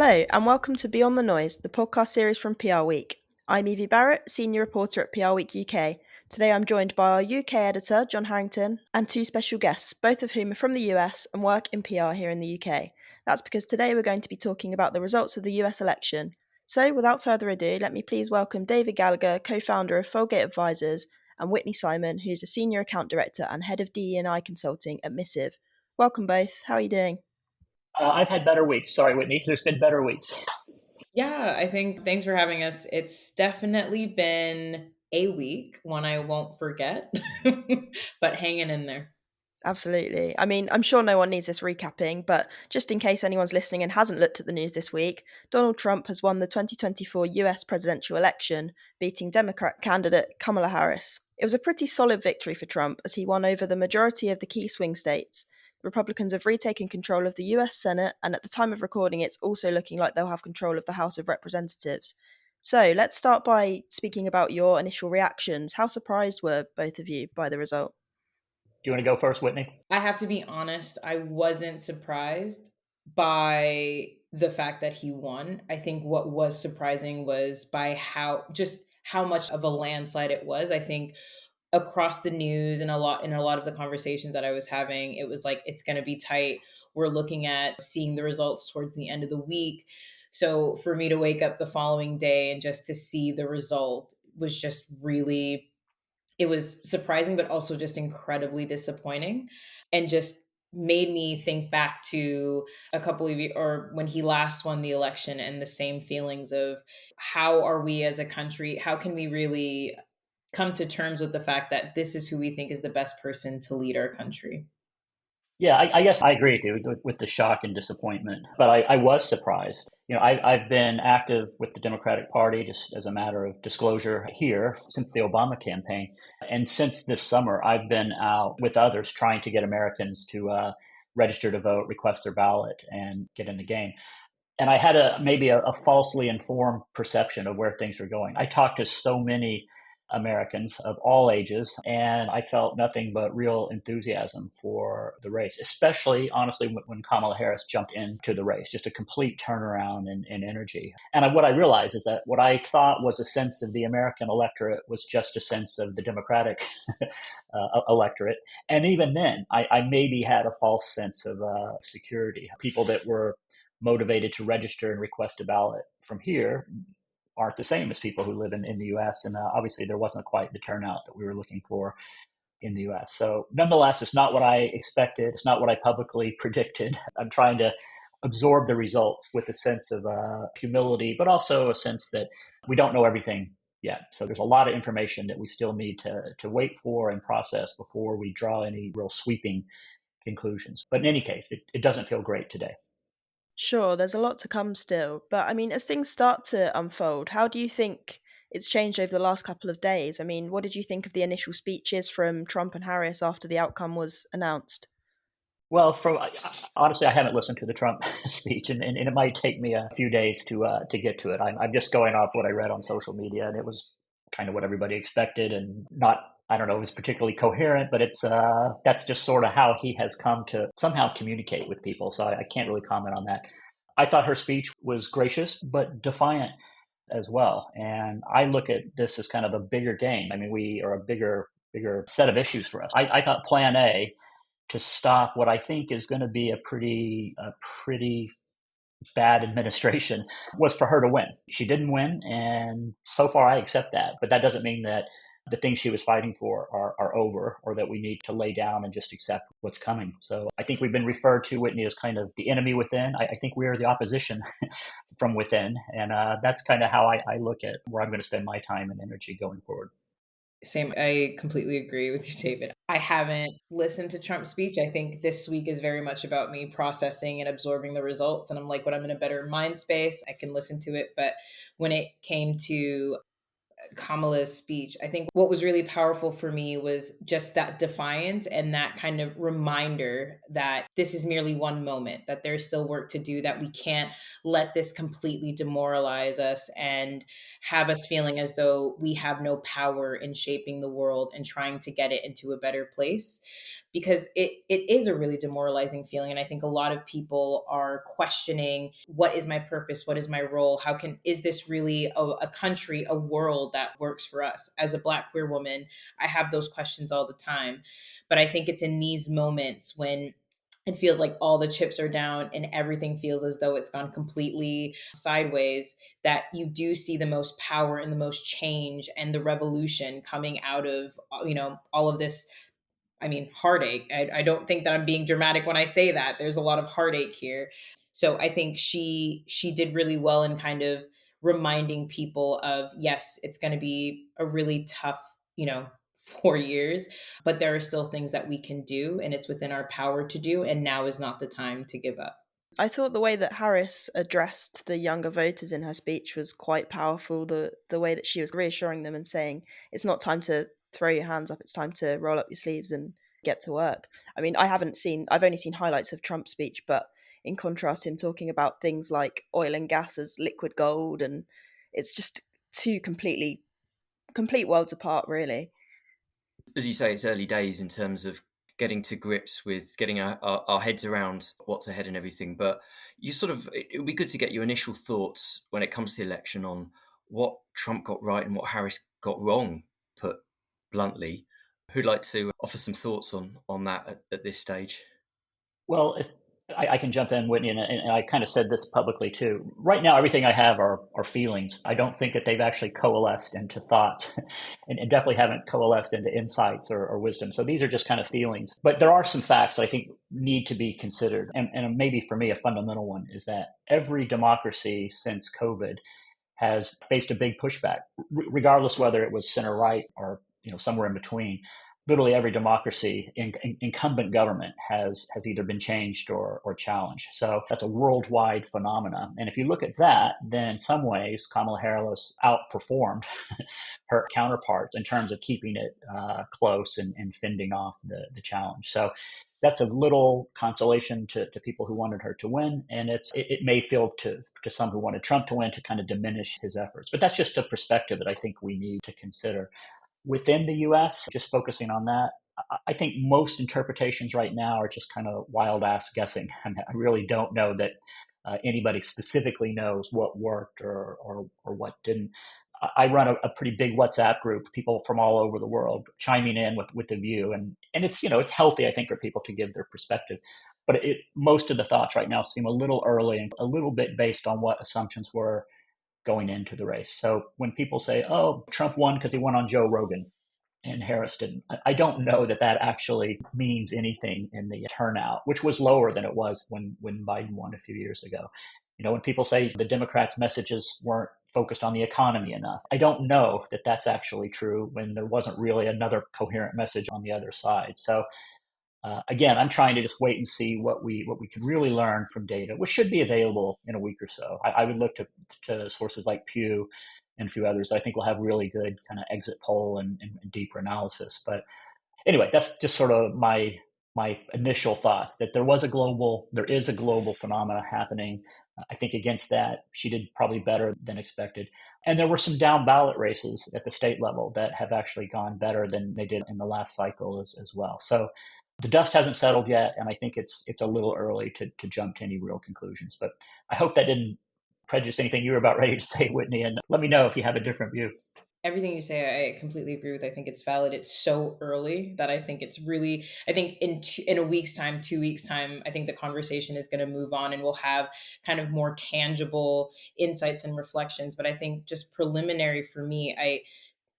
Hello, and welcome to Beyond the Noise, the podcast series from PRWeek. I'm Evie Barrett, Senior Reporter at PRWeek UK. Today I'm joined by our UK editor, John Harrington, and two special guests, both of whom are from the US and work in PR here in the UK. That's because today we're going to be talking about the results of the US election. So, without further ado, let me please welcome David Gallagher, co-founder of Folgate Advisors, and Whitney Simon, who's a Senior Account Director and Head of DE&I Consulting at Missive. Welcome both. How are you doing? I've had better weeks. Sorry, Whitney. There's been better weeks. Yeah, I think thanks for having us. It's definitely been a week, one I won't forget, but hanging in there. Absolutely. I mean, I'm sure no one needs this recapping, but just in case anyone's listening and hasn't looked at the news this week, Donald Trump has won the 2024 US presidential election, beating Democrat candidate Kamala Harris. It was a pretty solid victory for Trump as he won over the majority of the key swing states. Republicans have retaken control of the US Senate, and at the time of recording, it's also looking like they'll have control of the House of Representatives. So let's start by speaking about your initial reactions. How surprised were both of you by the result? Do you want to go first, Whitney? I have to be honest, I wasn't surprised by the fact that he won. I think what was surprising was by how much of a landslide it was. I think across the news and a lot of the conversations that I was having, it was like it's going to be tight. We're looking at seeing the results towards the end of the week. So for me to wake up the following day and just to see the result was just really, it was surprising, but also just incredibly disappointing, and just made me think back to a couple of or when he last won the election, and the same feelings of how are we as a country, how can we really come to terms with the fact that this is who we think is the best person to lead our country. Yeah, I guess I agree with you with the shock and disappointment, but I was surprised. I've been active with the Democratic Party, just as a matter of disclosure here, since the Obama campaign. And since this summer, I've been out with others trying to get Americans to register to vote, request their ballot, and get in the game. And I had maybe a falsely informed perception of where things were going. I talked to so many Americans of all ages, and I felt nothing but real enthusiasm for the race, especially, honestly, when Kamala Harris jumped into the race, just a complete turnaround in energy. And what I realized is that what I thought was a sense of the American electorate was just a sense of the Democratic electorate. And even then, I maybe had a false sense of security. People that were motivated to register and request a ballot from here aren't the same as people who live in the US. And obviously, there wasn't quite the turnout that we were looking for in the US. So, nonetheless, it's not what I expected. It's not what I publicly predicted. I'm trying to absorb the results with a sense of humility, but also a sense that we don't know everything yet. So, there's a lot of information that we still need to wait for and process before we draw any real sweeping conclusions. But in any case, it doesn't feel great today. Sure, there's a lot to come still, but I mean, as things start to unfold, how do you think it's changed over the last couple of days? I mean, what did you think of the initial speeches from Trump and Harris after the outcome was announced? Well, honestly, I haven't listened to the Trump speech, and it might take me a few days to get to it. I'm just going off what I read on social media, and it was kind of what everybody expected, and not. I don't know if it was particularly coherent, but that's just sort of how he has come to somehow communicate with people. So I can't really comment on that. I thought her speech was gracious, but defiant as well. And I look at this as kind of a bigger game. I mean, we are a bigger set of issues for us. I thought Plan A to stop what I think is going to be a pretty bad administration was for her to win. She didn't win, and so far I accept that. But that doesn't mean that the things she was fighting for are over, or that we need to lay down and just accept what's coming. So I think we've been referred to, Whitney, as kind of the enemy within. I think we are the opposition from within. And that's kind of how I look at where I'm going to spend my time and energy going forward. Same. I completely agree with you, David. I haven't listened to Trump's speech. I think this week is very much about me processing and absorbing the results. And I'm like, when I'm in a better mind space, I can listen to it. But when it came to Kamala's speech. I think what was really powerful for me was just that defiance and that kind of reminder that this is merely one moment, that there's still work to do, that we can't let this completely demoralize us and have us feeling as though we have no power in shaping the world and trying to get it into a better place, because it is a really demoralizing feeling. And I think a lot of people are questioning, what is my purpose? What is my role? Is this really a country, a world that works for us? As a Black queer woman, I have those questions all the time. But I think it's in these moments when it feels like all the chips are down and everything feels as though it's gone completely sideways, that you do see the most power and the most change and the revolution coming out of, all of this. I mean, heartache. I don't think that I'm being dramatic when I say that. There's a lot of heartache here. So I think she did really well in kind of reminding people of, yes, it's going to be a really tough, 4 years, but there are still things that we can do and it's within our power to do. And now is not the time to give up. I thought the way that Harris addressed the younger voters in her speech was quite powerful. The way that she was reassuring them and saying, it's not time to throw your hands up, it's time to roll up your sleeves and get to work. I mean, I've only seen highlights of Trump's speech, but in contrast, him talking about things like oil and gas as liquid gold, and it's just two complete worlds apart, really. As you say, it's early days in terms of getting to grips with getting our heads around what's ahead and everything. But it would be good to get your initial thoughts when it comes to the election on what Trump got right and what Harris got wrong, put bluntly. Who'd like to offer some thoughts on that at this stage? Well, if I can jump in, Whitney, and I kind of said this publicly too. Right now, everything I have are feelings. I don't think that they've actually coalesced into thoughts, and definitely haven't coalesced into insights or wisdom. So these are just kind of feelings. But there are some facts that I think need to be considered, and maybe for me a fundamental one is that every democracy since COVID has faced a big pushback, regardless whether it was center right or somewhere in between. Literally every democracy, incumbent government has either been changed or challenged. So that's a worldwide phenomenon. And if you look at that, then in some ways, Kamala Harris outperformed her counterparts in terms of keeping it close and fending off the challenge. So that's a little consolation to people who wanted her to win. And it may feel to some who wanted Trump to win to kind of diminish his efforts. But that's just a perspective that I think we need to consider. Within the US, just focusing on that, I think most interpretations right now are just kind of wild ass guessing. I mean, I really don't know that anybody specifically knows what worked or what didn't. I run a pretty big WhatsApp group, people from all over the world chiming in with the view, and it's it's healthy, I think, for people to give their perspective. But most of the thoughts right now seem a little early and a little bit based on what assumptions were going into the race. So when people say, oh, Trump won because he won on Joe Rogan and Harris didn't, I don't know that actually means anything in the turnout, which was lower than it was when Biden won a few years ago. When people say the Democrats' messages weren't focused on the economy enough, I don't know that that's actually true when there wasn't really another coherent message on the other side. So again, I'm trying to just wait and see what we can really learn from data, which should be available in a week or so. I would look to sources like Pew and a few others. I think will have really good kind of exit poll and deeper analysis. But anyway, that's just sort of my initial thoughts that there is a global phenomena happening. I think against that, she did probably better than expected. And there were some down ballot races at the state level that have actually gone better than they did in the last cycle as well. So the dust hasn't settled yet, and I think it's a little early to jump to any real conclusions. But I hope that didn't prejudice anything you were about ready to say, Whitney, and let me know if you have a different view. Everything you say, I completely agree with. I think it's valid. It's so early that I think it's really, I think in a week's time, 2 weeks time, I think the conversation is going to move on and we'll have kind of more tangible insights and reflections. But I think just preliminary for me,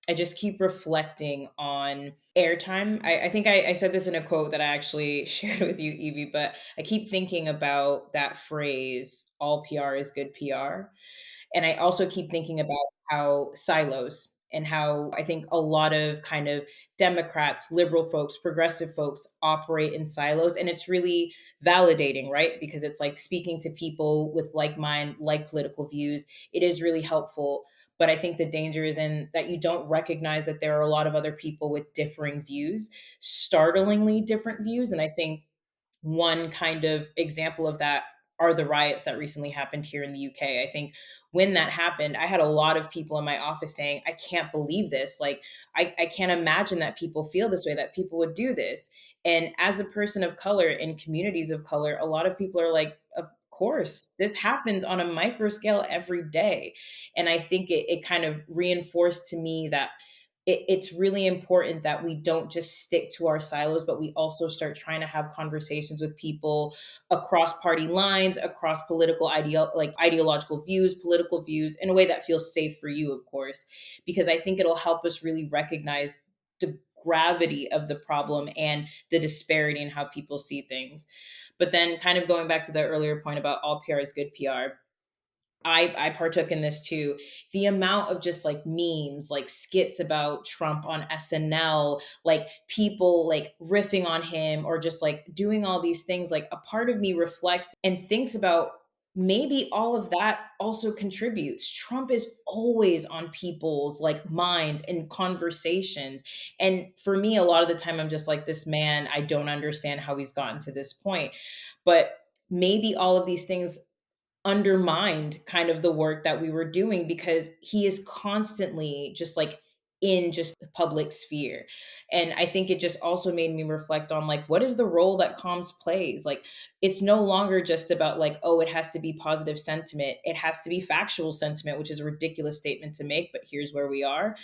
I just keep reflecting on airtime. I think I said this in a quote that I actually shared with you, Evie, but I keep thinking about that phrase, all PR is good PR. And I also keep thinking about how silos and how I think a lot of kind of Democrats, liberal folks, progressive folks operate in silos. And it's really validating, right? Because it's like speaking to people with like mind, like political views. It is really helpful. But I think the danger is in that you don't recognize that there are a lot of other people with differing views, startlingly different views. And I think one kind of example of that are the riots that recently happened here in the UK. I think when that happened, I had a lot of people in my office saying, I can't believe this. Like, I can't imagine that people feel this way, that people would do this. And as a person of color in communities of color, a lot of people are like, of course, this happens on a micro scale every day. And I think it kind of reinforced to me that it's really important that we don't just stick to our silos, but we also start trying to have conversations with people across party lines, across ideological views, political views, in a way that feels safe for you, of course, because I think it'll help us really recognize the gravity of the problem and the disparity in how people see things. But then, kind of going back to the earlier point about all PR is good PR, I partook in this too. The amount of just like memes, like skits about Trump on SNL, like people like riffing on him or just like doing all these things, like a part of me reflects and thinks about maybe all of that also contributes. Trump is always on people's like minds and conversations. And for me, a lot of the time I'm just like, this man, I don't understand how he's gotten to this point. But maybe all of these things undermined kind of the work that we were doing because he is constantly just like in just the public sphere. And I think it just also made me reflect on like, what is the role that comms plays? Like, it's no longer just about like, oh, it has to be positive sentiment, it has to be factual sentiment, which is a ridiculous statement to make, but here's where we are.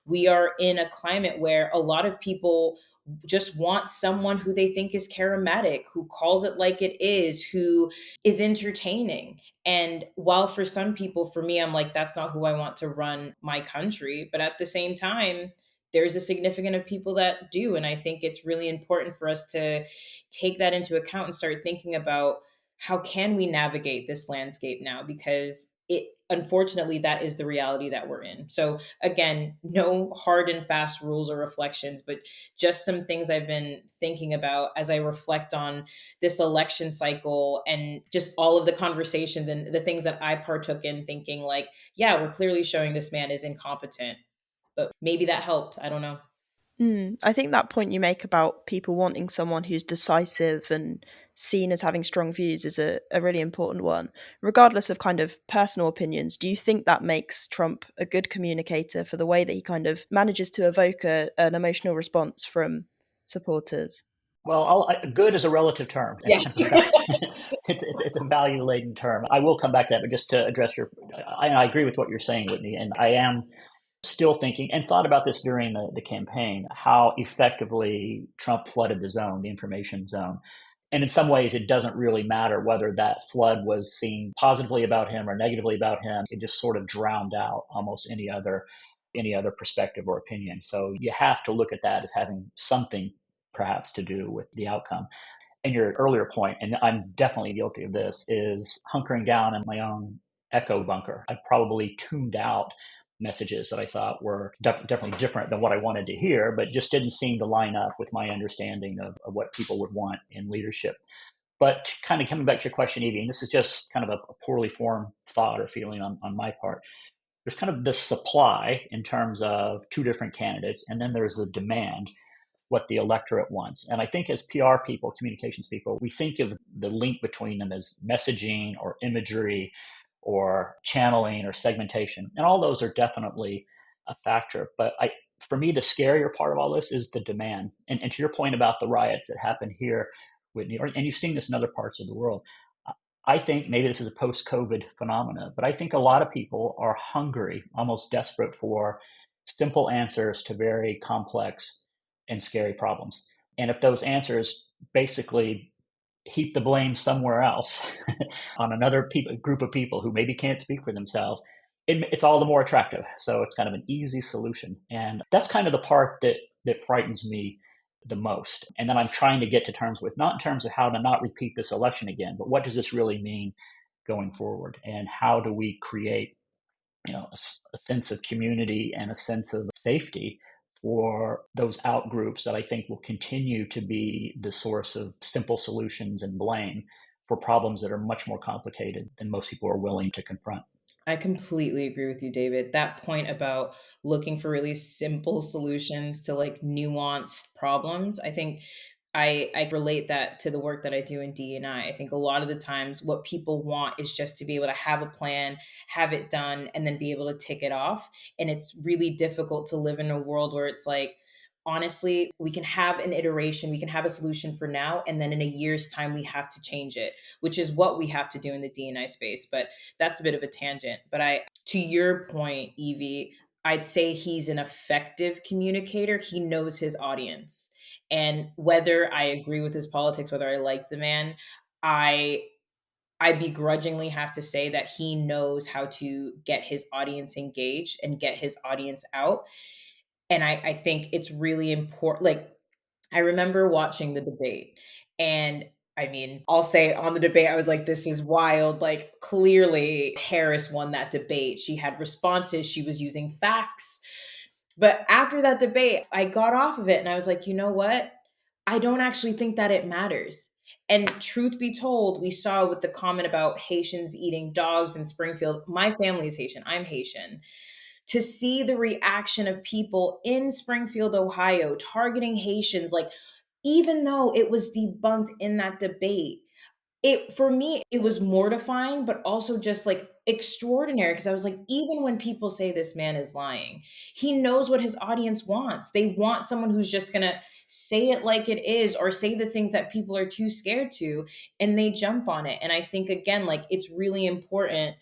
We are in a climate where a lot of people just want someone who they think is charismatic, who calls it like it is, who is entertaining. And while for some people, for me, I'm like, that's not who I want to run my country. But at the same time, there's a significant of people that do. And I think it's really important for us to take that into account and start thinking about how can we navigate this landscape now? Because it unfortunately that is the reality that we're in. So again, no hard and fast rules or reflections, but just some things I've been thinking about as I reflect on this election cycle and just all of the conversations and the things that I partook in, thinking like, yeah, we're clearly showing this man is incompetent, but maybe that helped. I don't know. I think that point you make about people wanting someone who's decisive and seen as having strong views is a really important one. Regardless of kind of personal opinions, do you think that makes Trump a good communicator for the way that he kind of manages to evoke an emotional response from supporters? Well, good is a relative term. Yes. It's a value-laden term. I will come back to that, but just to address I agree with what you're saying, Whitney, and I am still thinking and thought about this during the campaign, how effectively Trump flooded the zone, the information zone. And in some ways, it doesn't really matter whether that flood was seen positively about him or negatively about him. It just sort of drowned out almost any other perspective or opinion. So you have to look at that as having something perhaps to do with the outcome. And your earlier point, and I'm definitely guilty of this, is hunkering down in my own echo bunker. I probably tuned out messages that I thought were definitely different than what I wanted to hear, but just didn't seem to line up with my understanding of what people would want in leadership. But kind of coming back to your question, Evie, and this is just kind of a poorly formed thought or feeling on my part. There's kind of the supply in terms of two different candidates, and then there's the demand, what the electorate wants. And I think as PR people, communications people, we think of the link between them as messaging or imagery or channeling or segmentation. And all those are definitely a factor. But for me, the scarier part of all this is the demand. And to your point about the riots that happened here, Whitney, and you've seen this in other parts of the world, I think maybe this is a post-COVID phenomena, but I think a lot of people are hungry, almost desperate for simple answers to very complex and scary problems. And if those answers basically heap the blame somewhere else on another group of people who maybe can't speak for themselves, it's all the more attractive. So it's kind of an easy solution. And that's kind of the part that frightens me the most. And then I'm trying to get to terms with, not in terms of how to not repeat this election again, but what does this really mean going forward? And how do we create, a sense of community and a sense of safety for those out groups that I think will continue to be the source of simple solutions and blame for problems that are much more complicated than most people are willing to confront. I completely agree with you, David. That point about looking for really simple solutions to like nuanced problems, I think I relate that to the work that I do in D&I. I think a lot of the times what people want is just to be able to have a plan, have it done, and then be able to tick it off. And it's really difficult to live in a world where it's like, honestly, we can have an iteration, we can have a solution for now, and then in a year's time, we have to change it, which is what we have to do in the D&I space. But that's a bit of a tangent. But to your point, Evie, I'd say he's an effective communicator. He knows his audience. And whether I agree with his politics, whether I like the man, I I begrudgingly have to say that he knows how to get his audience engaged and get his audience out. And I think it's really important. Like, I remember watching the debate, and I mean, I'll say on the debate, I was like, this is wild. Like, clearly, Harris won that debate. She had responses, she was using facts. But after that debate, I got off of it and I was like, you know what? I don't actually think that it matters. And truth be told, we saw with the comment about Haitians eating dogs in Springfield. My family is Haitian. I'm Haitian. To see the reaction of people in Springfield, Ohio, targeting Haitians, like, even though it was debunked in that debate, it for me it was mortifying, but also just like extraordinary, because I was like, even when people say this man is lying, he knows what his audience wants. They want someone who's just gonna say it like it is, or say the things that people are too scared to, and they jump on it. And I think, again, like, it's really important.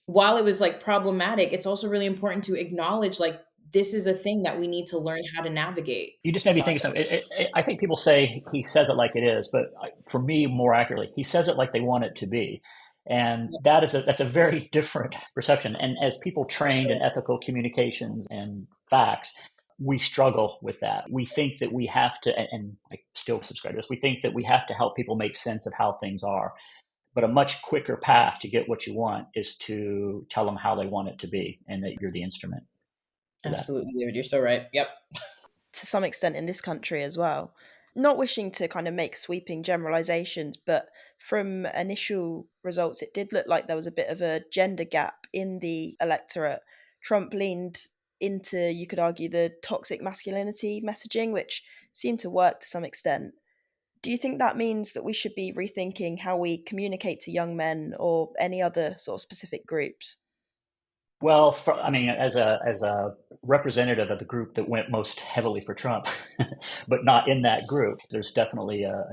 While it was like problematic, it's also really important to acknowledge, like, this is a thing that we need to learn how to navigate. You just made me Sorry. think of something. I think people say he says it like it is, but for me, more accurately, he says it like they want it to be. And that's a very different perception. And as people For trained in sure. ethical communications and facts, we struggle with that. We think that we have to, and I still subscribe to this, we think that we have to help people make sense of how things are. But a much quicker path to get what you want is to tell them how they want it to be, and that you're the instrument for that. Absolutely, David. You're so right. Yep. To some extent in this country as well. Not wishing to kind of make sweeping generalizations, but from initial results, it did look like there was a bit of a gender gap in the electorate. Trump leaned into, you could argue, the toxic masculinity messaging, which seemed to work to some extent. Do you think that means that we should be rethinking how we communicate to young men or any other sort of specific groups? Well, I mean, as a representative of the group that went most heavily for Trump, but not in that group, there's definitely a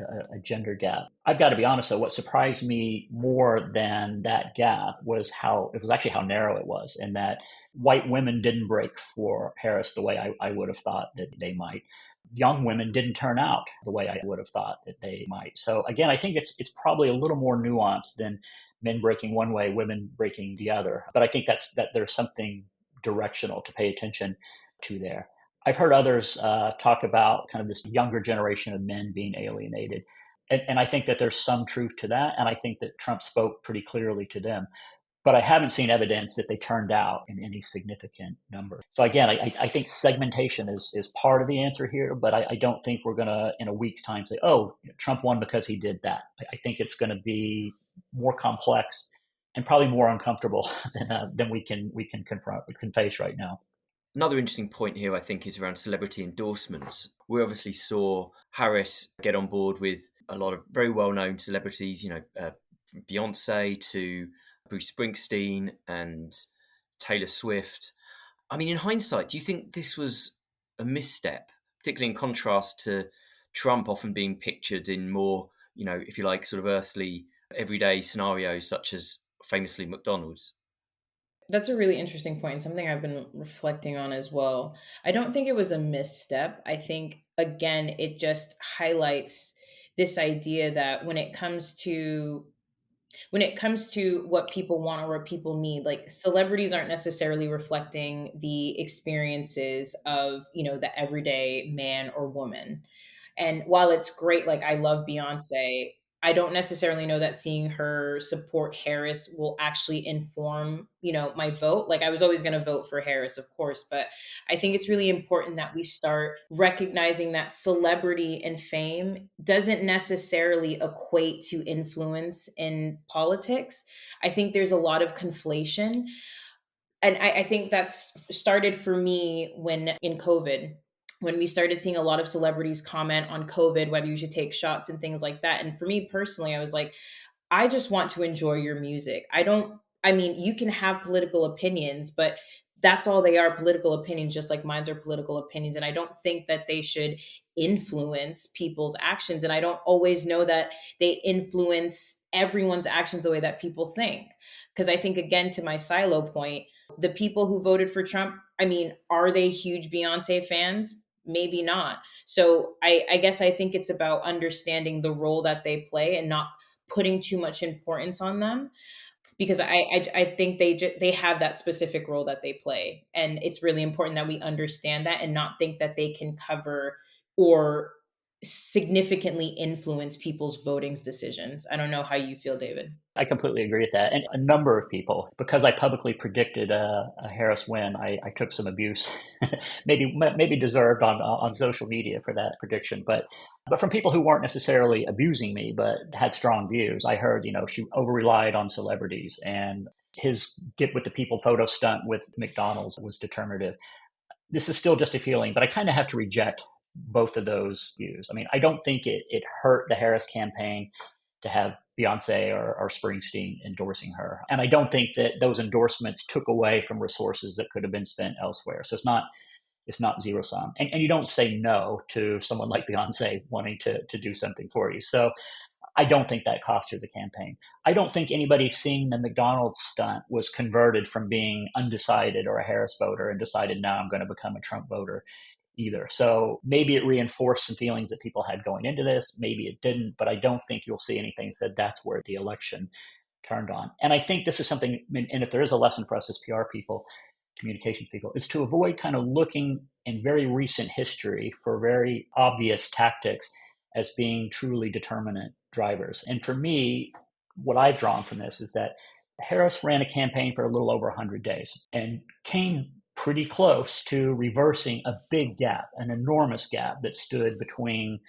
gender gap. I've got to be honest, though, what surprised me more than that gap was actually how narrow it was, and that white women didn't break for Harris the way I would have thought that they might. Young women didn't turn out the way I would have thought that they might. So again, I think it's probably a little more nuanced than men breaking one way, women breaking the other. But I think that there's something directional to pay attention to there. I've heard others talk about kind of this younger generation of men being alienated. And I think that there's some truth to that. And I think that Trump spoke pretty clearly to them. But I haven't seen evidence that they turned out in any significant number. So again, I think segmentation is part of the answer here, but I don't think we're going to, in a week's time, say, oh, Trump won because he did that. I think it's going to be more complex and probably more uncomfortable than we can confront, we can face right now. Another interesting point here, I think, is around celebrity endorsements. We obviously saw Harris get on board with a lot of very well-known celebrities, from Beyonce to Bruce Springsteen and Taylor Swift. I mean, in hindsight, do you think this was a misstep, particularly in contrast to Trump often being pictured in more, if you like, sort of earthly, everyday scenarios such as famously McDonald's? That's a really interesting point, something I've been reflecting on as well. I don't think it was a misstep. I think, again, it just highlights this idea that when it comes to what people want or what people need, like, celebrities aren't necessarily reflecting the experiences of, the everyday man or woman. And while it's great, like, I love Beyonce, I don't necessarily know that seeing her support Harris will actually inform, my vote. Like, I was always going to vote for Harris, of course, but I think it's really important that we start recognizing that celebrity and fame doesn't necessarily equate to influence in politics. I think there's a lot of conflation. And I think that's started for me when in COVID, when we started seeing a lot of celebrities comment on COVID, whether you should take shots and things like that. And for me personally, I was like, I just want to enjoy your music. I mean, you can have political opinions, but that's all they are, political opinions, just like mine are political opinions. And I don't think that they should influence people's actions. And I don't always know that they influence everyone's actions the way that people think. Because I think, again, to my silo point, the people who voted for Trump, I mean, are they huge Beyonce fans? Maybe not. So I guess I think it's about understanding the role that they play and not putting too much importance on them, because I think they have that specific role that they play, and it's really important that we understand that and not think that they can cover or significantly influence people's voting decisions. I don't know how you feel, David. I completely agree with that. And a number of people, because I publicly predicted a Harris win, I took some abuse, maybe deserved on social media for that prediction. But from people who weren't necessarily abusing me, but had strong views, I heard, she over relied on celebrities, and his get with the people photo stunt with McDonald's was determinative. This is still just a feeling, but I kind of have to reject both of those views. I mean, I don't think it hurt the Harris campaign to have Beyonce or Springsteen endorsing her. And I don't think that those endorsements took away from resources that could have been spent elsewhere. So it's not zero sum. And you don't say no to someone like Beyonce wanting to do something for you. So I don't think that cost her the campaign. I don't think anybody seeing the McDonald's stunt was converted from being undecided or a Harris voter and decided, now I'm going to become a Trump voter either. So maybe it reinforced some feelings that people had going into this. Maybe it didn't, but I don't think you'll see anything that said that's where the election turned on. And I think this is something, and if there is a lesson for us as PR people, communications people, is to avoid kind of looking in very recent history for very obvious tactics as being truly determinant drivers. And for me, what I've drawn from this is that Harris ran a campaign for a little over 100 days and came pretty close to reversing a big gap, an enormous gap that stood between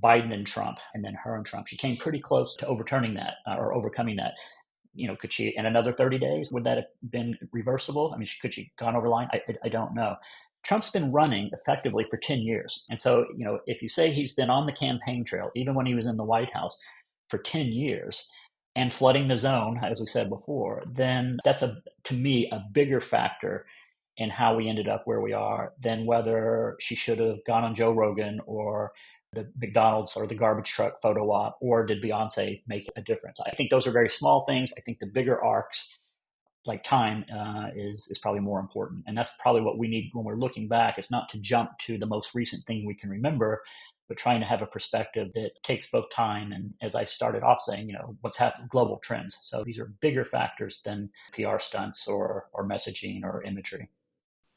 Biden and Trump, and then her and Trump. She came pretty close to overturning that or overcoming that. Could she, in another 30 days, would that have been reversible? I mean, could she gone over the line? I don't know. Trump's been running effectively for 10 years. And so, if you say he's been on the campaign trail, even when he was in the White House for 10 years and flooding the zone, as we said before, then that's, to me, a bigger factor in how we ended up where we are than whether she should have gone on Joe Rogan or the McDonald's or the garbage truck photo op, or did Beyonce make a difference? I think those are very small things. I think the bigger arcs, like time, is probably more important. And that's probably what we need when we're looking back. It's not to jump to the most recent thing we can remember, but trying to have a perspective that takes both time and, as I started off saying, what's happening, global trends. So these are bigger factors than PR stunts or messaging or imagery.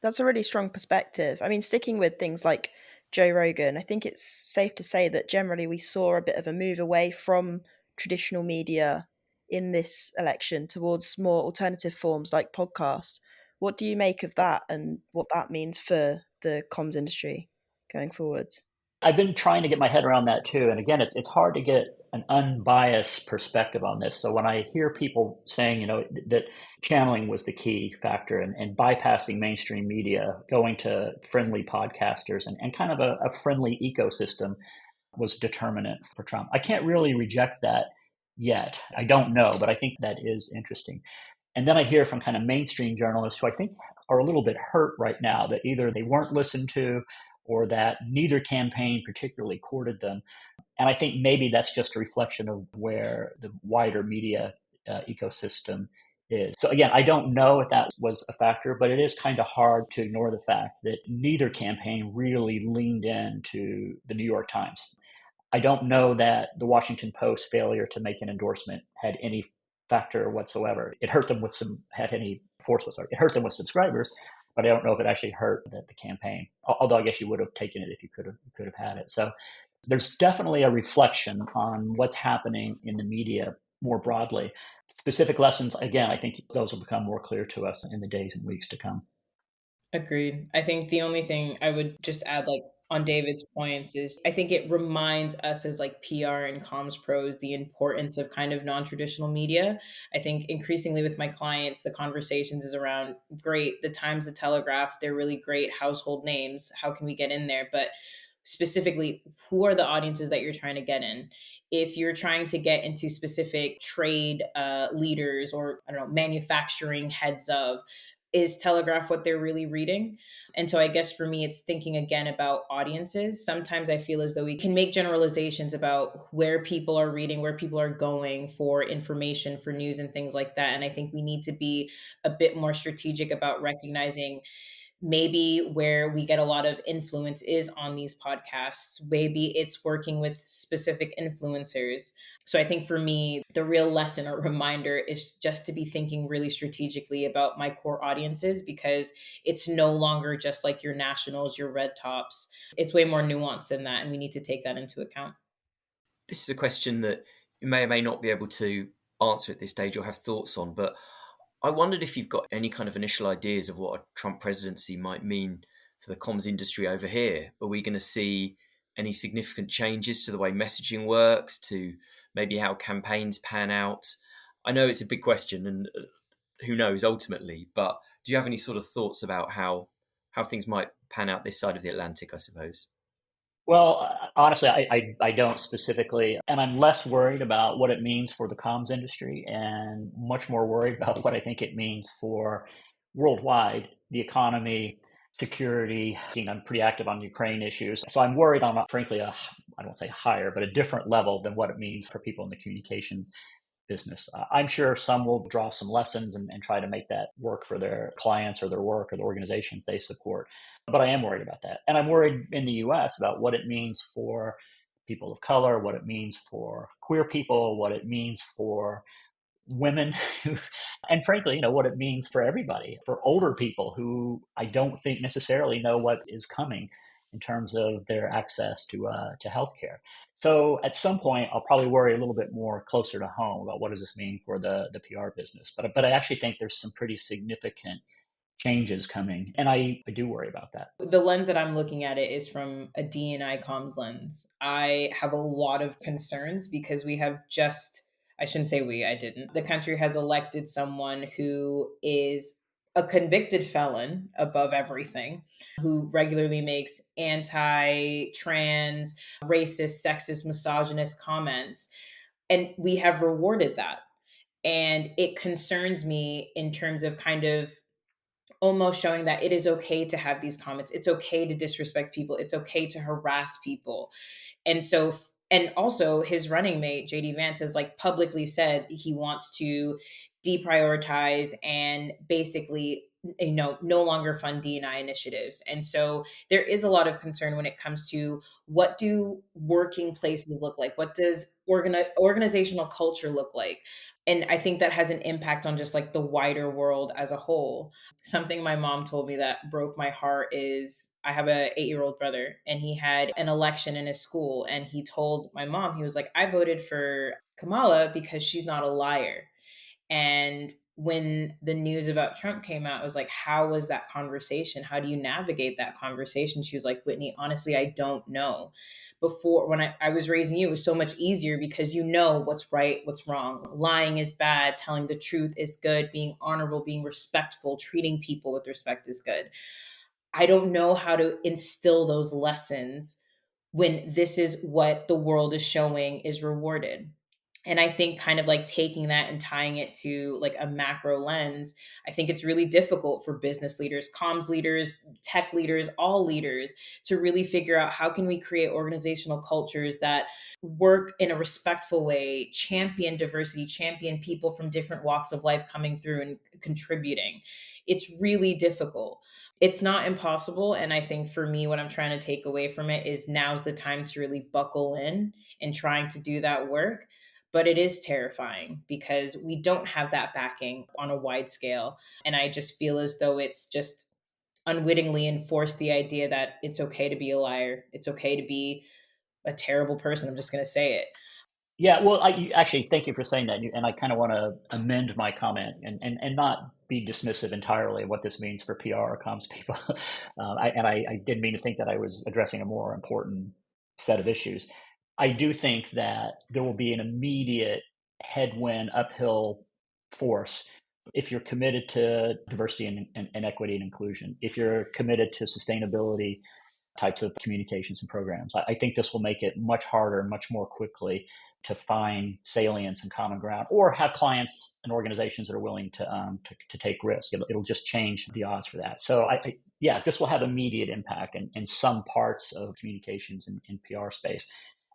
That's a really strong perspective. I mean, sticking with things like Joe Rogan, I think it's safe to say that generally we saw a bit of a move away from traditional media in this election towards more alternative forms like podcasts. What do you make of that and what that means for the comms industry going forwards? I've been trying to get my head around that too. And again, it's hard to get an unbiased perspective on this. So when I hear people saying, that channeling was the key factor and bypassing mainstream media, going to friendly podcasters and kind of a friendly ecosystem was determinant for Trump. I can't really reject that yet. I don't know, but I think that is interesting. And then I hear from kind of mainstream journalists who I think are a little bit hurt right now that either they weren't listened to or that neither campaign particularly courted them. And I think maybe that's just a reflection of where the wider media ecosystem is. So again, I don't know if that was a factor, but it is kind of hard to ignore the fact that neither campaign really leaned into the New York Times. I don't know that the Washington Post failure to make an endorsement had any factor whatsoever. It hurt them had any force whatsoever. It hurt them with subscribers, but I don't know if it actually hurt the campaign. Although I guess you would have taken it if you could have had it. So There's definitely a reflection on what's happening in the media more broadly. Specific lessons, again, I think those will become more clear to us in the days and weeks to come. Agreed. I think the only thing I would just add, like on David's points, is I think it reminds us as like PR and comms pros the importance of kind of non-traditional media. I think increasingly with my clients, the conversations is around great, the Times, the Telegraph, they're really great household names. How can we get in there? But specifically, who are the audiences that you're trying to get in? If you're trying to get into specific trade leaders, or I don't know, manufacturing heads of, is Telegraph what they're really reading? And so I guess for me, it's thinking again about audiences. Sometimes I feel as though we can make generalizations about where people are reading, where people are going for information, for news, and things like that. And I think we need to be a bit more strategic about recognizing maybe where we get a lot of influence is on these podcasts. Maybe it's working with specific influencers. So I think for me, the real lesson or reminder is just to be thinking really strategically about my core audiences, because it's no longer just like your nationals, your red tops. It's way more nuanced than that. And we need to take that into account. This is a question that you may or may not be able to answer at this stage or have thoughts on, but I wondered if you've got any kind of initial ideas of what a Trump presidency might mean for the comms industry over here. Are we going to see any significant changes to the way messaging works, to maybe how campaigns pan out? I know it's a big question, and who knows ultimately, but do you have any sort of thoughts about how things might pan out this side of the Atlantic, I suppose? Well, honestly, I don't specifically, and I'm less worried about what it means for the comms industry and much more worried about what I think it means for worldwide, the economy, security. I'm pretty active on Ukraine issues. So I'm worried on, frankly, I don't say higher, but a different level than what it means for people in the communications business. I'm sure some will draw some lessons and try to make that work for their clients or their work or the organizations they support. But I am worried about that. And I'm worried in the US about what it means for people of color, what it means for queer people, what it means for women, and frankly, what it means for everybody, for older people who I don't think necessarily know what is coming in terms of their access to healthcare. So at some point, I'll probably worry a little bit more closer to home about what does this mean for the PR business. But I actually think there's some pretty significant changes coming, and I do worry about that. The lens that I'm looking at it is from a DE&I comms lens. I have a lot of concerns because we have just, I shouldn't say we, I didn't. The country has elected someone who is a convicted felon above everything, who regularly makes anti-trans, racist, sexist, misogynist comments. And we have rewarded that. And it concerns me in terms of kind of almost showing that it is okay to have these comments. It's okay to disrespect people. It's okay to harass people. And so, and also his running mate, JD Vance, has like publicly said he wants to deprioritize and basically, no longer fund D&I initiatives. And so there is a lot of concern when it comes to what do working places look like? What does organizational culture look like? And I think that has an impact on just like the wider world as a whole. Something my mom told me that broke my heart is I have a 8-year-old brother, and he had an election in his school, and he told my mom, he was like, I voted for Kamala because she's not a liar. And when the news about Trump came out, it was like, how was that conversation? How do you navigate that conversation? She was like, Whitney, honestly, I don't know. Before, when I was raising you, it was so much easier because you know what's right, what's wrong. Lying is bad. Telling the truth is good. Being honorable, being respectful, treating people with respect is good. I don't know how to instill those lessons when this is what the world is showing is rewarded. And I think kind of like taking that and tying it to like a macro lens, I think it's really difficult for business leaders, comms leaders, tech leaders, all leaders to really figure out how can we create organizational cultures that work in a respectful way, champion diversity, champion people from different walks of life coming through and contributing. It's really difficult. It's not impossible. And I think for me, what I'm trying to take away from it is now's the time to really buckle in and trying to do that work. But it is terrifying because we don't have that backing on a wide scale. And I just feel as though it's just unwittingly enforced the idea that it's okay to be a liar. It's okay to be a terrible person. I'm just going to say it. Yeah, well, actually, thank you for saying that. And I kind of want to amend my comment and not be dismissive entirely of what this means for PR or comms people. I didn't mean to think that I was addressing a more important set of issues. I do think that there will be an immediate headwind, uphill force if you're committed to diversity and equity and inclusion, if you're committed to sustainability types of communications and programs. I think this will make it much harder, much more quickly to find salience and common ground, or have clients and organizations that are willing to take risk. It'll just change the odds for that. So yeah, this will have immediate impact in some parts of communications and PR space.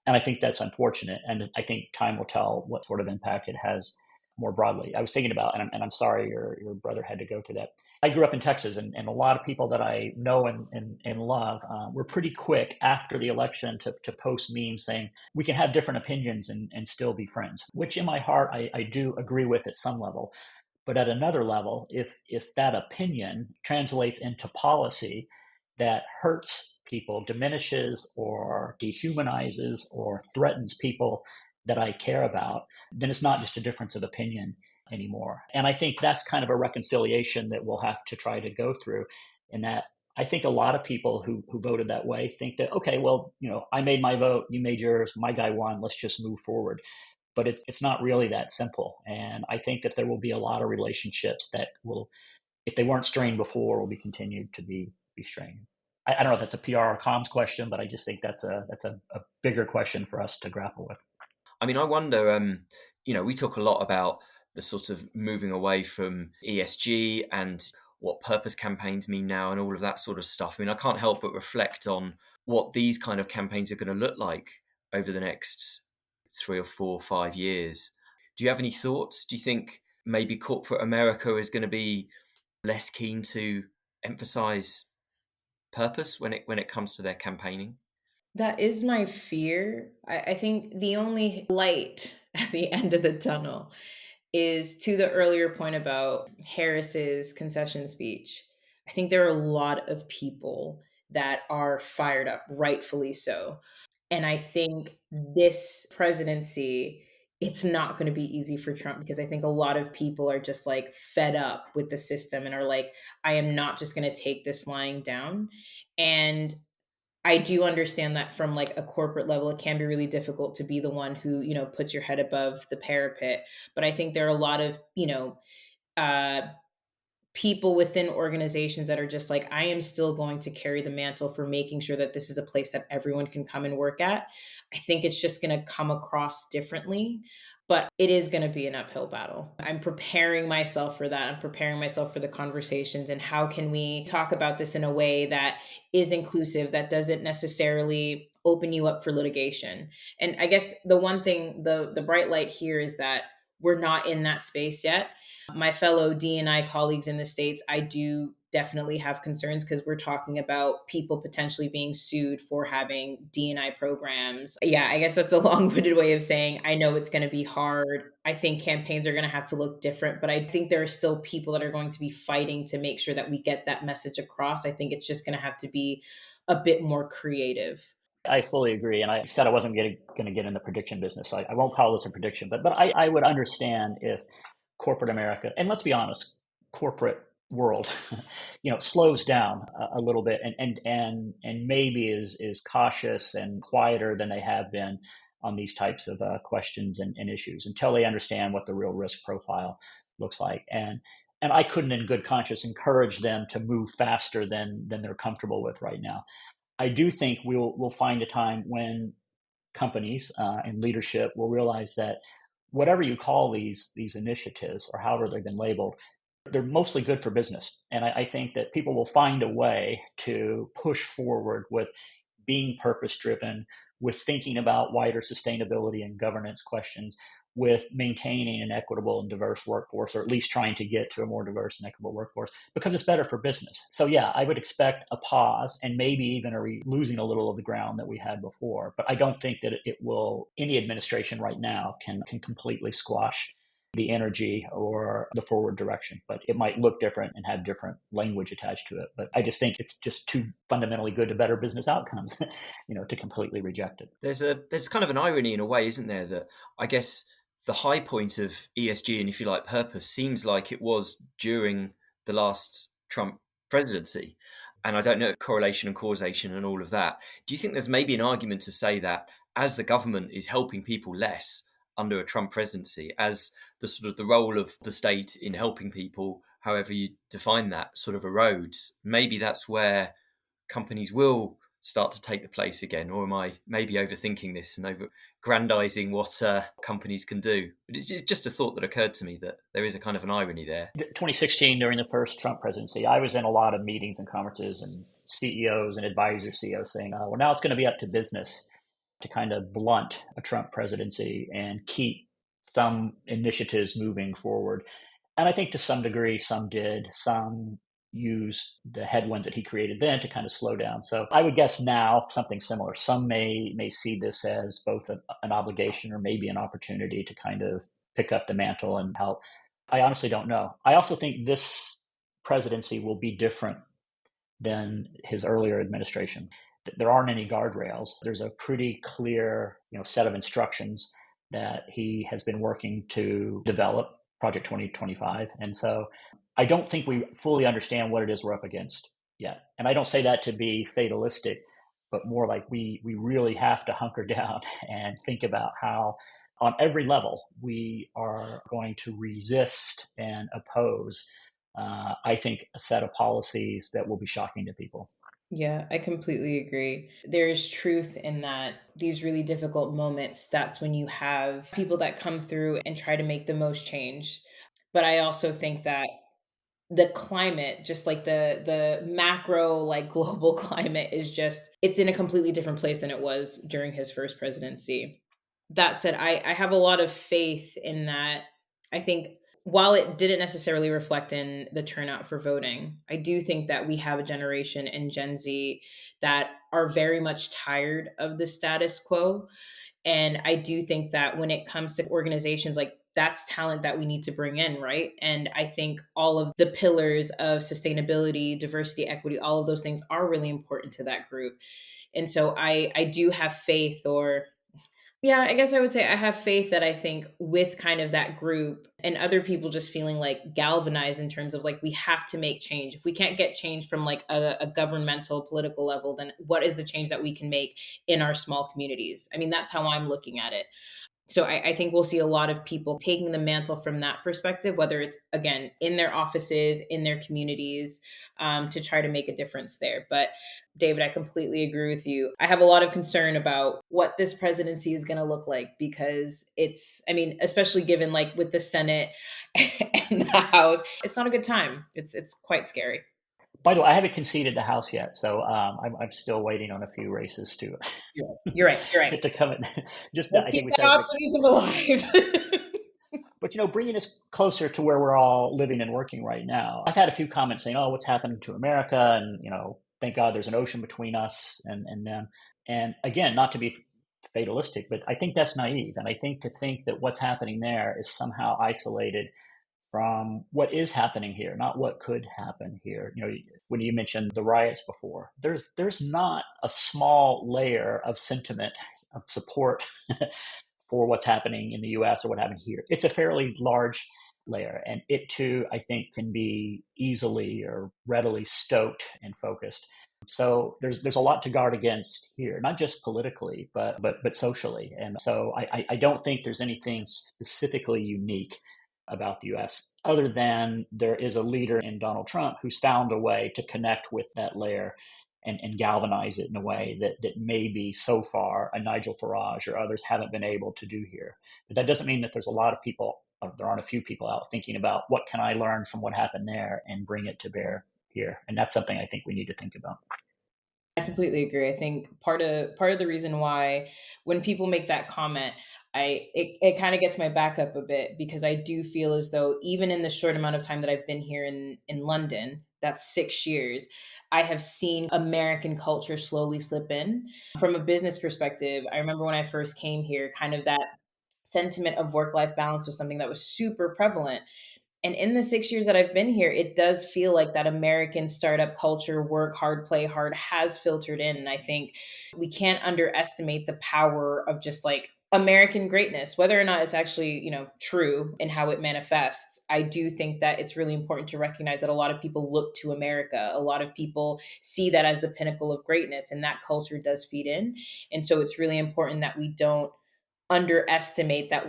And I think that's unfortunate. And I think time will tell what sort of impact it has more broadly. I was thinking about, and I'm sorry your brother had to go through that. I grew up in Texas, and a lot of people that I know and love were pretty quick after the election to post memes saying we can have different opinions and still be friends, which in my heart I do agree with at some level. But at another level, if that opinion translates into policy that hurts people, diminishes or dehumanizes or threatens people that I care about, then it's not just a difference of opinion anymore. And I think that's kind of a reconciliation that we'll have to try to go through. And that I think a lot of people who voted that way think that, okay, well, I made my vote, you made yours, my guy won, let's just move forward. But it's not really that simple. And I think that there will be a lot of relationships that will, if they weren't strained before, will be continued to be strained. I don't know if that's a PR or comms question, but I just think that's a bigger question for us to grapple with. I mean, I wonder, we talk a lot about the sort of moving away from ESG and what purpose campaigns mean now and all of that sort of stuff. I mean, I can't help but reflect on what these kind of campaigns are going to look like over the next 3 or 4 or 5 years. Do you have any thoughts? Do you think maybe corporate America is going to be less keen to emphasize purpose when it comes to their campaigning? That is my fear. I think the only light at the end of the tunnel is to the earlier point about Harris's concession speech. I think there are a lot of people that are fired up, rightfully so. And I think this presidency, it's not going to be easy for Trump, because I think a lot of people are just like fed up with the system and are like, I am not just going to take this lying down. And I do understand that from like a corporate level, it can be really difficult to be the one who, puts your head above the parapet. But I think there are a lot of, uh, people within organizations that are just like, I am still going to carry the mantle for making sure that this is a place that everyone can come and work at. I think it's just going to come across differently, but it is going to be an uphill battle. I'm preparing myself for that. I'm preparing myself for the conversations and how can we talk about this in a way that is inclusive, that doesn't necessarily open you up for litigation. And I guess the one thing, the bright light here is that we're not in that space yet. My fellow DE&I colleagues in the States, I do definitely have concerns because we're talking about people potentially being sued for having DE&I programs. Yeah, I guess that's a long-winded way of saying I know it's going to be hard. I think campaigns are going to have to look different, but I think there are still people that are going to be fighting to make sure that we get that message across. I think it's just going to have to be a bit more creative. I fully agree. And I said I wasn't going to get in the prediction business. So I won't call this a prediction, but I would understand if corporate America, and let's be honest, corporate world, slows down a little bit and maybe is cautious and quieter than they have been on these types of questions and issues until they understand what the real risk profile looks like. And I couldn't in good conscience encourage them to move faster than they're comfortable with right now. I do think we'll find a time when companies and leadership will realize that whatever you call these initiatives or however they've been labeled, they're mostly good for business. And I think that people will find a way to push forward with being purpose driven, with thinking about wider sustainability and governance questions, with maintaining an equitable and diverse workforce, or at least trying to get to a more diverse and equitable workforce, because it's better for business. So yeah, I would expect a pause and maybe even losing a little of the ground that we had before. But I don't think that it will, any administration right now can completely squash the energy or the forward direction. But it might look different and have different language attached to it. But I just think it's just too fundamentally good to better business outcomes, to completely reject it. There's kind of an irony in a way, isn't there, that I guess the high point of ESG and, if you like, purpose seems like it was during the last Trump presidency. And I don't know correlation and causation and all of that. Do you think there's maybe an argument to say that as the government is helping people less under a Trump presidency, as the sort of the role of the state in helping people, however you define that, sort of erodes, maybe that's where companies will start to take the place again? Or am I maybe overthinking this and over-grandizing what companies can do? But it's just a thought that occurred to me that there is a kind of an irony there. 2016, during the first Trump presidency, I was in a lot of meetings and conferences and CEOs and advisor CEOs saying, well, now it's going to be up to business to kind of blunt a Trump presidency and keep some initiatives moving forward. And I think to some degree, some did. Some used the headwinds that he created then to kind of slow down. So I would guess now something similar. Some may see this as both an obligation or maybe an opportunity to kind of pick up the mantle and help. I honestly don't know. I also think this presidency will be different than his earlier administration. There aren't any guardrails. There's a pretty clear, set of instructions that he has been working to develop, Project 2025. And so I don't think we fully understand what it is we're up against yet. And I don't say that to be fatalistic, but more like we really have to hunker down and think about how on every level we are going to resist and oppose, I think, a set of policies that will be shocking to people. Yeah, I completely agree. There is truth in that these really difficult moments, that's when you have people that come through and try to make the most change. But I also think that the climate, just like the macro, like global climate, is just, it's in a completely different place than it was during his first presidency. That said, I have a lot of faith in that. I think while it didn't necessarily reflect in the turnout for voting, I do think that we have a generation in Gen Z that are very much tired of the status quo. And I do think that when it comes to organizations, like, that's talent that we need to bring in, right? And I think all of the pillars of sustainability, diversity, equity, all of those things are really important to that group. And so I do have faith, or yeah, I guess I would say I have faith that I think with kind of that group and other people just feeling like galvanized in terms of like, we have to make change. If we can't get change from like a governmental political level, then what is the change that we can make in our small communities? I mean, that's how I'm looking at it. So I think we'll see a lot of people taking the mantle from that perspective, whether it's, again, in their offices, in their communities, to try to make a difference there. But David, I completely agree with you. I have a lot of concern about what this presidency is going to look like, because it's, I mean, especially given like with the Senate and the House, it's not a good time. It's quite scary. By the way, I haven't conceded the House yet, so I'm still waiting on a few races to You're right. You're right. to come in. Just Let's I keep think we that said, optimism alive. but bringing us closer to where we're all living and working right now. I've had a few comments saying, "Oh, what's happening to America?" And thank God there's an ocean between us and them. And again, not to be fatalistic, but I think that's naive. And I think to think that what's happening there is somehow isolated from what is happening here, not what could happen here. When you mentioned the riots before, there's not a small layer of sentiment of support for what's happening in the U.S. or what happened here. It's a fairly large layer, and it too, I think, can be easily or readily stoked and focused. So there's a lot to guard against here, not just politically, but socially. And so I don't think there's anything specifically unique about the US, other than there is a leader in Donald Trump who's found a way to connect with that layer and galvanize it in a way that maybe so far a Nigel Farage or others haven't been able to do here. But that doesn't mean that there's a lot of people, there aren't a few people out thinking about what can I learn from what happened there and bring it to bear here. And that's something I think we need to think about. I completely agree. I think part of the reason why when people make that comment, it kind of gets my back up a bit, because I do feel as though even in the short amount of time that I've been here in London, that's 6 years, I have seen American culture slowly slip in. From a business perspective, I remember when I first came here, kind of that sentiment of work-life balance was something that was super prevalent. And in the 6 years that I've been here, it does feel like that American startup culture, work hard, play hard, has filtered in. And I think we can't underestimate the power of just like American greatness, whether or not it's actually, true in how it manifests. I do think that it's really important to recognize that a lot of people look to America. A lot of people see that as the pinnacle of greatness, and that culture does feed in. And so it's really important that we don't underestimate that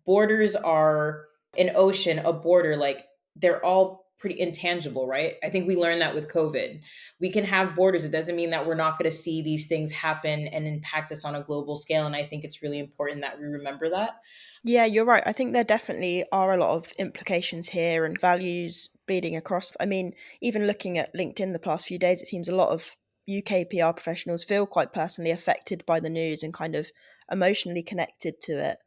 borders are an ocean, a border, like they're all pretty intangible, right? I think we learned that with COVID. We can have borders. It doesn't mean that we're not going to see these things happen and impact us on a global scale. And I think it's really important that we remember that. Yeah, you're right. I think there definitely are a lot of implications here and values bleeding across. I mean, even looking at LinkedIn the past few days, it seems a lot of UK PR professionals feel quite personally affected by the news and kind of emotionally connected to it.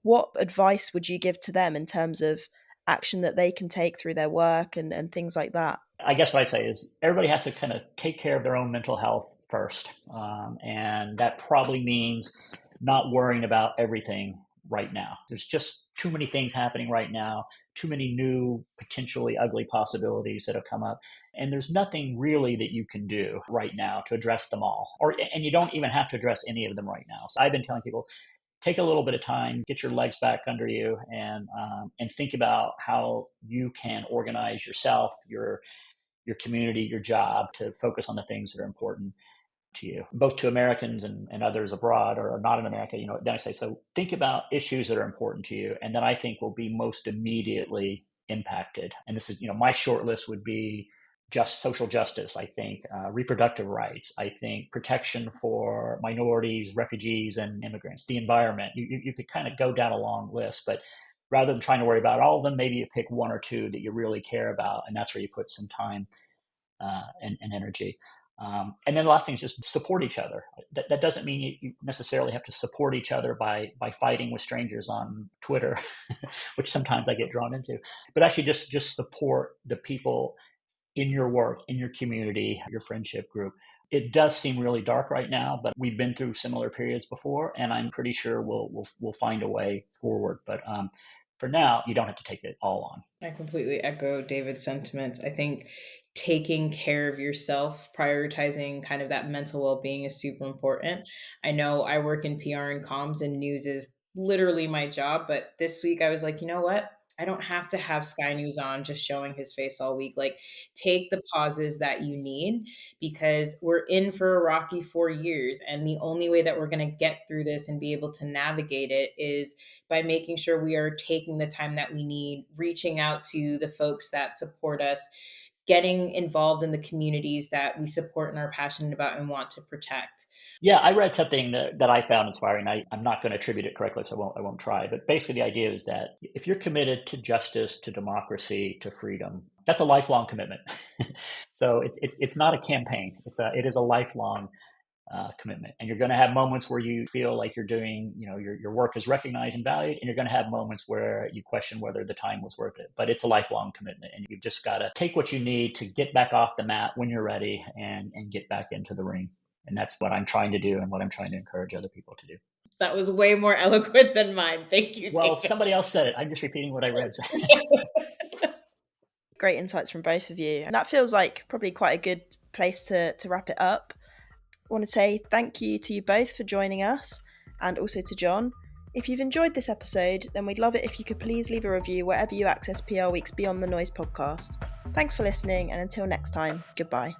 What advice would you give to them in terms of action that they can take through their work and things like that? I guess what I'd say is everybody has to kind of take care of their own mental health first. And that probably means not worrying about everything right now. There's just too many things happening right now, too many new, potentially ugly possibilities that have come up. And there's nothing really that you can do right now to address them all. And you don't even have to address any of them right now. So I've been telling people, take a little bit of time, get your legs back under you, and think about how you can organize yourself, your community, your job to focus on the things that are important to you, both to Americans and others abroad or not in America. Then I say, so think about issues that are important to you, and then I think will be most immediately impacted. And this is, my short list would be just social justice, I think, reproductive rights, I think protection for minorities, refugees, and immigrants, the environment. You could kind of go down a long list, but rather than trying to worry about all of them, maybe you pick one or two that you really care about, and that's where you put some time and energy. And then the last thing is just support each other. That doesn't mean you necessarily have to support each other by fighting with strangers on Twitter, which sometimes I get drawn into, but actually just support the people in your work, in your community, your friendship group. It does seem really dark right now, but we've been through similar periods before, and I'm pretty sure we'll find a way forward. But for now, you don't have to take it all on. I completely echo David's sentiments. I think taking care of yourself, prioritizing kind of that mental well-being is super important. I know I work in PR and comms, and news is literally my job. But this week I was like, you know what? I don't have to have Sky News on just showing his face all week. Like, take the pauses that you need, because we're in for a rocky 4 years. And the only way that we're going to get through this and be able to navigate it is by making sure we are taking the time that we need, reaching out to the folks that support us, getting involved in the communities that we support and are passionate about and want to protect. Yeah, I read something that I found inspiring. I'm not going to attribute it correctly, so I won't try. But basically, the idea is that if you're committed to justice, to democracy, to freedom, that's a lifelong commitment. So it's not a campaign. It is a lifelong commitment. And you're going to have moments where you feel like you're doing, your work is recognized and valued, and you're going to have moments where you question whether the time was worth it. But it's a lifelong commitment, and you've just got to take what you need to get back off the mat when you're ready and get back into the ring. And that's what I'm trying to do and what I'm trying to encourage other people to do. That was way more eloquent than mine. Thank you, Well, David. somebody else said it. I'm just repeating what I read. Great insights from both of you. And that feels like probably quite a good place to wrap it up. I want to say thank you to you both for joining us, and also to John. If you've enjoyed this episode, then we'd love it if you could please leave a review wherever you access PRWeek's Beyond the Noise podcast. Thanks for listening, and until next time, goodbye.